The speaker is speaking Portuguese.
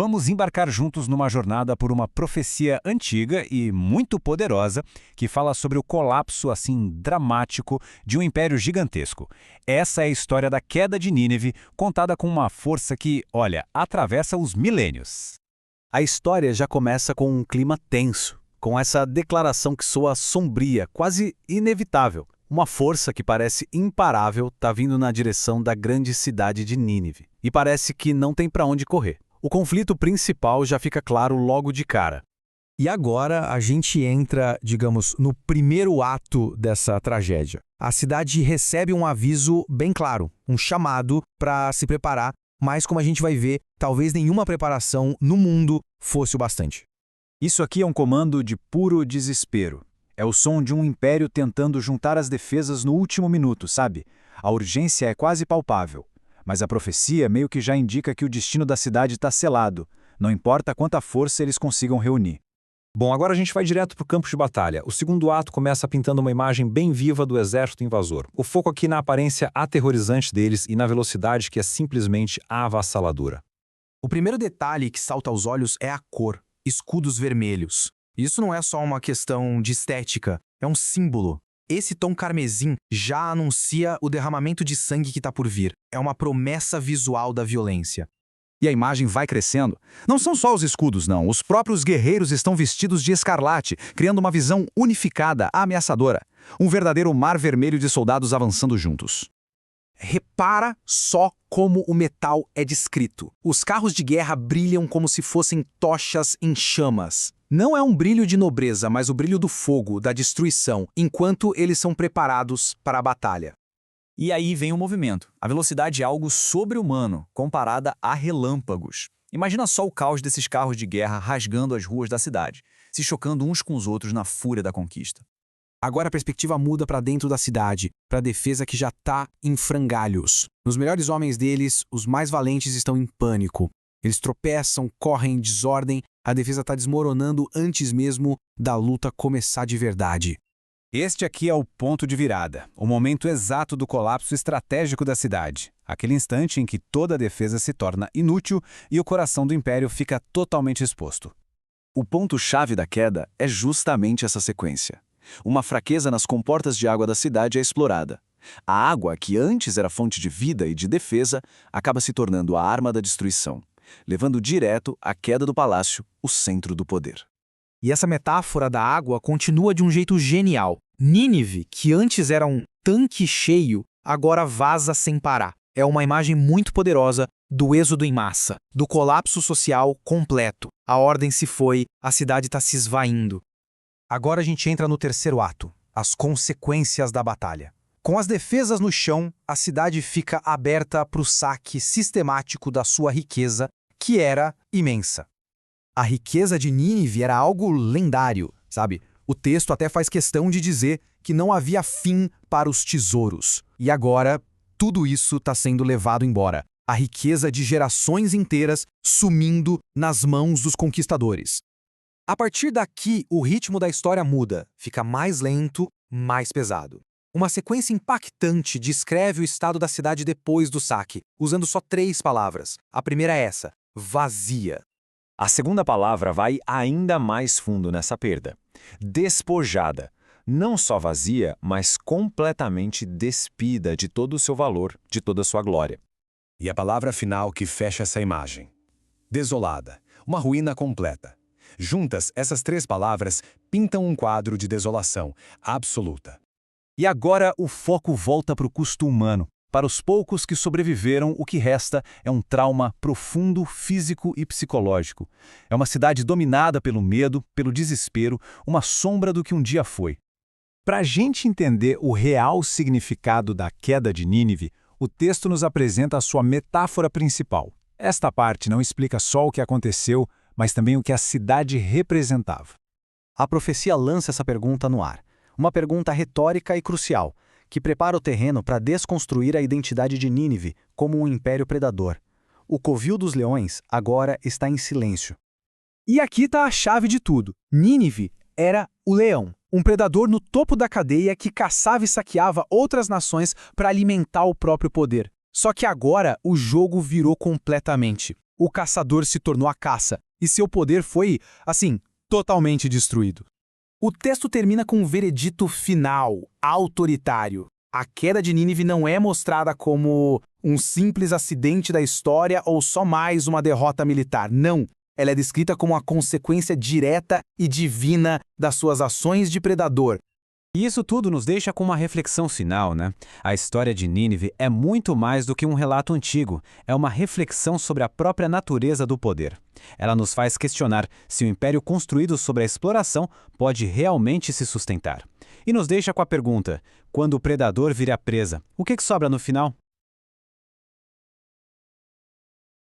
Vamos embarcar juntos numa jornada por uma profecia antiga e muito poderosa que fala sobre o colapso assim dramático de um império gigantesco. Essa é a história da queda de Nínive, contada com uma força que, olha, atravessa os milênios. A história já começa com um clima tenso, com essa declaração que soa sombria, quase inevitável. Uma força que parece imparável está vindo na direção da grande cidade de Nínive. E parece que não tem para onde correr. O conflito principal já fica claro logo de cara. E agora a gente entra, digamos, no primeiro ato dessa tragédia. A cidade recebe um aviso bem claro, um chamado para se preparar, mas como a gente vai ver, talvez nenhuma preparação no mundo fosse o bastante. Isso aqui é um comando de puro desespero. É o som de um império tentando juntar as defesas no último minuto, sabe? A urgência é quase palpável. Mas a profecia meio que já indica que o destino da cidade está selado, não importa quanta força eles consigam reunir. Bom, agora a gente vai direto para o campo de batalha. O segundo ato começa pintando uma imagem bem viva do exército invasor. O foco aqui na aparência aterrorizante deles e na velocidade que é simplesmente avassaladora. O primeiro detalhe que salta aos olhos é a cor, escudos vermelhos. Isso não é só uma questão de estética, é um símbolo. Esse tom carmesim já anuncia o derramamento de sangue que está por vir. É uma promessa visual da violência. E a imagem vai crescendo. Não são só os escudos, não. Os próprios guerreiros estão vestidos de escarlate, criando uma visão unificada, ameaçadora. Um verdadeiro mar vermelho de soldados avançando juntos. Repara só como o metal é descrito. Os carros de guerra brilham como se fossem tochas em chamas. Não é um brilho de nobreza, mas o brilho do fogo, da destruição, enquanto eles são preparados para a batalha. E aí vem o movimento. A velocidade é algo sobre-humano, comparada a relâmpagos. Imagina só o caos desses carros de guerra rasgando as ruas da cidade, se chocando uns com os outros na fúria da conquista. Agora a perspectiva muda para dentro da cidade, para a defesa que já está em frangalhos. Nos melhores homens deles, os mais valentes estão em pânico. Eles tropeçam, correm em desordem, a defesa está desmoronando antes mesmo da luta começar de verdade. Este aqui é o ponto de virada, o momento exato do colapso estratégico da cidade. Aquele instante em que toda a defesa se torna inútil e o coração do império fica totalmente exposto. O ponto-chave da queda é justamente essa sequência. Uma fraqueza nas comportas de água da cidade é explorada. A água, que antes era fonte de vida e de defesa, acaba se tornando a arma da destruição, levando direto à queda do palácio, o centro do poder. E essa metáfora da água continua de um jeito genial. Nínive, que antes era um tanque cheio, agora vaza sem parar. É uma imagem muito poderosa do êxodo em massa, do colapso social completo. A ordem se foi, a cidade está se esvaindo. Agora a gente entra no terceiro ato, as consequências da batalha. Com as defesas no chão, a cidade fica aberta para o saque sistemático da sua riqueza, que era imensa. A riqueza de Nínive era algo lendário, sabe? O texto até faz questão de dizer que não havia fim para os tesouros. E agora, tudo isso está sendo levado embora. A riqueza de gerações inteiras sumindo nas mãos dos conquistadores. A partir daqui, o ritmo da história muda, fica mais lento, mais pesado. Uma sequência impactante descreve o estado da cidade depois do saque, usando só 3 palavras. A primeira é essa: vazia. A segunda palavra vai ainda mais fundo nessa perda. Despojada. Não só vazia, mas completamente despida de todo o seu valor, de toda a sua glória. E a palavra final que fecha essa imagem: desolada. Uma ruína completa. Juntas, essas 3 palavras pintam um quadro de desolação absoluta. E agora o foco volta para o custo humano. Para os poucos que sobreviveram, o que resta é um trauma profundo, físico e psicológico. É uma cidade dominada pelo medo, pelo desespero, uma sombra do que um dia foi. Para a gente entender o real significado da queda de Nínive, o texto nos apresenta a sua metáfora principal. Esta parte não explica só o que aconteceu, mas também o que a cidade representava. A profecia lança essa pergunta no ar. Uma pergunta retórica e crucial, que prepara o terreno para desconstruir a identidade de Nínive como um império predador. O covil dos leões agora está em silêncio. E aqui está a chave de tudo. Nínive era o leão, um predador no topo da cadeia que caçava e saqueava outras nações para alimentar o próprio poder. Só que agora o jogo virou completamente. O caçador se tornou a caça, e seu poder foi, assim, totalmente destruído. O texto termina com um veredito final, autoritário. A queda de Nínive não é mostrada como um simples acidente da história ou só mais uma derrota militar. Não. Ela é descrita como a consequência direta e divina das suas ações de predador. E isso tudo nos deixa com uma reflexão final, né? A história de Nínive é muito mais do que um relato antigo, é uma reflexão sobre a própria natureza do poder. Ela nos faz questionar se o império construído sobre a exploração pode realmente se sustentar. E nos deixa com a pergunta: quando o predador vira presa, o que sobra no final?